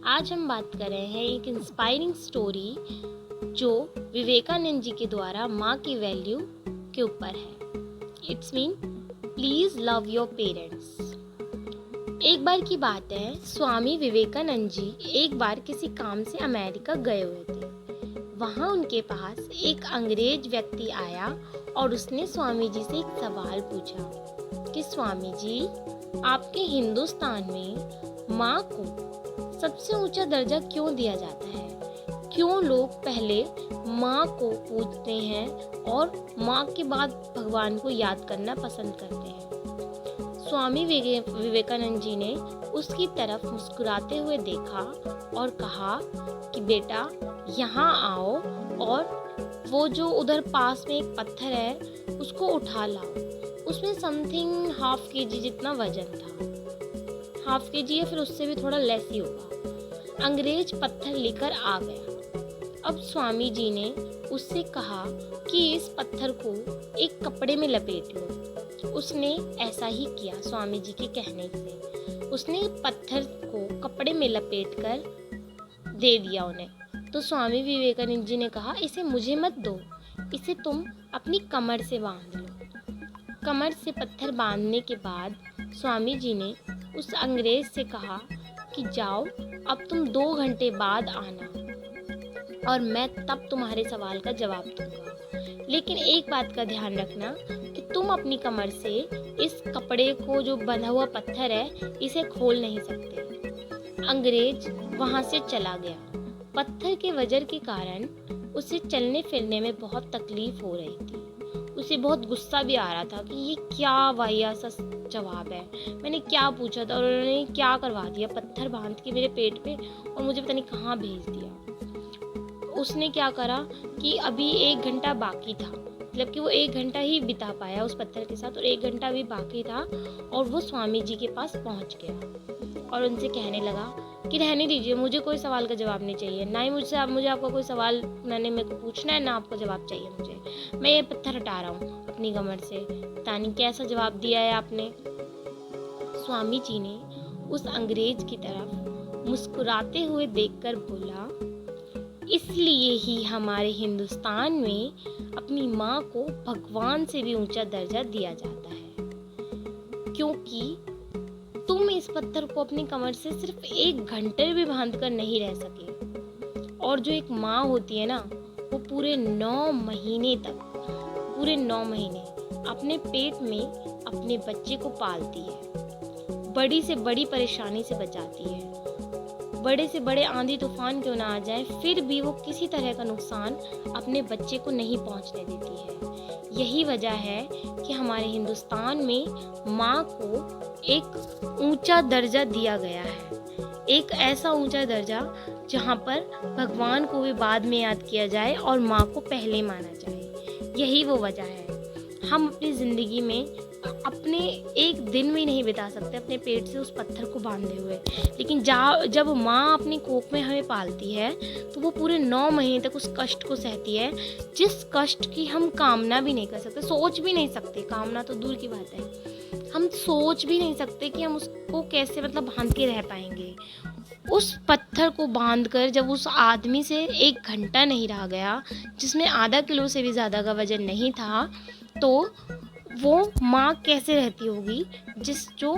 आज हम बात कर रहे हैं एक इंस्पायरिंग स्टोरी जो विवेकानंद जी के द्वारा माँ की वैल्यू के ऊपर है। It's mean please love your parents. एक बार की बात है, स्वामी विवेकानंद जी एक बार किसी काम से अमेरिका गए हुए थे। वहाँ उनके पास एक अंग्रेज व्यक्ति आया और उसने स्वामी जी से एक सवाल पूछा कि स्वामी जी, आपके हिंदुस्तान में माँ को सबसे ऊंचा दर्जा क्यों दिया जाता है? क्यों लोग पहले माँ को पूजते हैं और माँ के बाद भगवान को याद करना पसंद करते हैं? स्वामी विवेकानंद जी ने उसकी तरफ मुस्कुराते हुए देखा और कहा कि बेटा, यहाँ आओ और वो जो उधर पास में एक पत्थर है उसको उठा लाओ। उसमें समथिंग हाफ केजी जितना वजन था, हाफ केजी या फिर उससे भी थोड़ा लेस ही होगा। अंग्रेज पत्थर लेकर आ गया। अब स्वामी जी ने उससे कहा कि इस पत्थर को एक कपड़े में लपेट लो। उसने ऐसा ही किया। स्वामी जी के कहने से उसने पत्थर को कपड़े में लपेट कर दे दिया उन्हें। तो स्वामी विवेकानंद जी ने कहा, इसे मुझे मत दो, इसे तुम अपनी कमर से बांध लो। कमर से पत्थर बांधने के बाद स्वामी जी ने उस अंग्रेज से कहा कि जाओ, अब तुम 2 घंटे बाद आना और मैं तब तुम्हारे सवाल का जवाब दूंगा। लेकिन एक बात का ध्यान रखना कि तुम अपनी कमर से इस कपड़े को, जो बंधा हुआ पत्थर है, इसे खोल नहीं सकते। अंग्रेज वहां से चला गया। पत्थर के वजन के कारण उसे चलने फिरने में बहुत तकलीफ हो रही थी। उसे बहुत गुस्सा भी आ रहा था कि ये क्या वाहियात सा जवाब है, मैंने क्या पूछा था और उन्होंने क्या करवा दिया, पत्थर बांध के मेरे पेट पे और मुझे पता नहीं कहाँ भेज दिया। उसने क्या करा कि अभी 1 घंटा बाकी था, मतलब कि वो 1 घंटा ही बिता पाया उस पत्थर के साथ और 1 घंटा भी बाकी था और वो स्वामी जी के पास पहुंच गया और उनसे कहने लगा कि रहने दीजिए, मुझे कोई सवाल का जवाब नहीं चाहिए, ना ही मुझे आपका कोई सवाल मेरे को पूछना है, ना आपको जवाब चाहिए मुझे। मैं ये पत्थर हटा रहा हूँ अपनी कमर से। पता नहीं कैसा जवाब दिया है आपने। स्वामी जी ने उस अंग्रेज की तरफ मुस्कुराते हुए देखकर बोला, इसलिए ही हमारे हिंदुस्तान में अपनी माँ को भगवान से भी ऊंचा दर्जा दिया जाता है, क्योंकि तुम इस पत्थर को अपनी कमर से सिर्फ 1 घंटे भी बांध कर नहीं रह सके। और जो एक माँ होती है ना, वो पूरे 9 महीने अपने पेट में अपने बच्चे को पालती है, बड़ी से बड़ी परेशानी से बचाती है। बड़े से बड़े आंधी तूफान क्यों ना आ जाए, फिर भी वो किसी तरह का नुकसान अपने बच्चे को नहीं पहुंचने देती है। यही वजह है कि हमारे हिंदुस्तान में माँ को एक ऊंचा दर्जा दिया गया है, एक ऐसा ऊंचा दर्जा जहाँ पर भगवान को भी बाद में याद किया जाए और माँ को पहले माना जाए। यही वो वजह है। हम अपनी ज़िंदगी में अपने एक दिन भी नहीं बिता सकते अपने पेट से उस पत्थर को बांधे हुए, लेकिन जब माँ अपनी कोख में हमें पालती है तो वो पूरे 9 महीने तक उस कष्ट को सहती है, जिस कष्ट की हम कामना भी नहीं कर सकते, सोच भी नहीं सकते। कामना तो दूर की बात है, हम सोच भी नहीं सकते कि हम उसको कैसे बांध के रह पाएंगे। उस पत्थर को बांधकर जब उस आदमी से 1 घंटा नहीं रहा गया, जिसमें आधा किलो से भी ज़्यादा का वजन नहीं था, तो वो माँ कैसे रहती होगी जो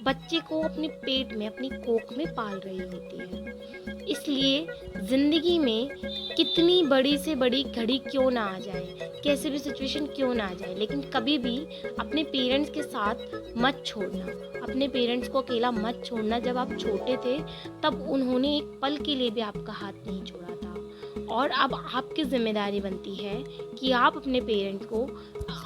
बच्चे को अपने पेट में, अपनी कोख में पाल रही होती है। इसलिए ज़िंदगी में कितनी बड़ी से बड़ी घड़ी क्यों ना आ जाए, कैसे भी सिचुएशन क्यों ना आ जाए, लेकिन कभी भी अपने पेरेंट्स के साथ मत छोड़ना, अपने पेरेंट्स को अकेला मत छोड़ना। जब आप छोटे थे तब उन्होंने एक पल के लिए भी आपका हाथ नहीं छोड़ा था, और अब आपकी जिम्मेदारी बनती है कि आप अपने पेरेंट्स को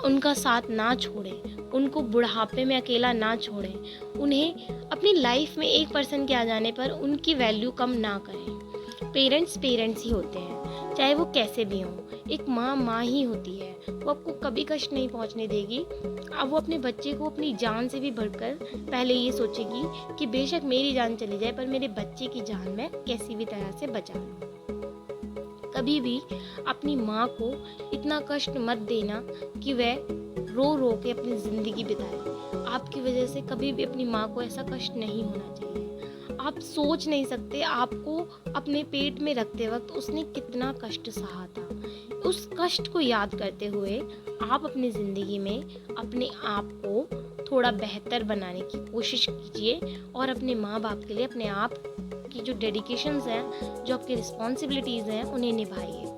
उनका साथ ना छोड़ें, उनको बुढ़ापे में अकेला ना छोड़ें, उन्हें अपनी लाइफ में एक पर्सन के आ जाने पर उनकी वैल्यू कम ना करें। पेरेंट्स ही होते हैं, चाहे वो कैसे भी हों। एक माँ ही होती है, वो आपको कभी कष्ट नहीं पहुंचने देगी। अब वो अपने बच्चे को अपनी जान से भी बढ़कर पहले ये सोचेगी कि बेशक मेरी जान चली जाए पर मेरे बच्चे की जान मैं कैसी भी तरह से बचा लूँ। कभी भी अपनी माँ को इतना कष्ट मत देना कि वह रो रो के अपनी ज़िंदगी बिताए। आपकी वजह से कभी भी अपनी माँ को ऐसा कष्ट नहीं होना चाहिए। आप सोच नहीं सकते आपको अपने पेट में रखते वक्त उसने कितना कष्ट सहा था। उस कष्ट को याद करते हुए आप अपनी ज़िंदगी में अपने आप को थोड़ा बेहतर बनाने की कोशिश कीजिए और अपने माँ बाप के लिए अपने आप की जो डेडिकेशंस हैं, जो आपकी रिस्पॉन्सिबिलिटीज़ हैं, उन्हें निभाइए।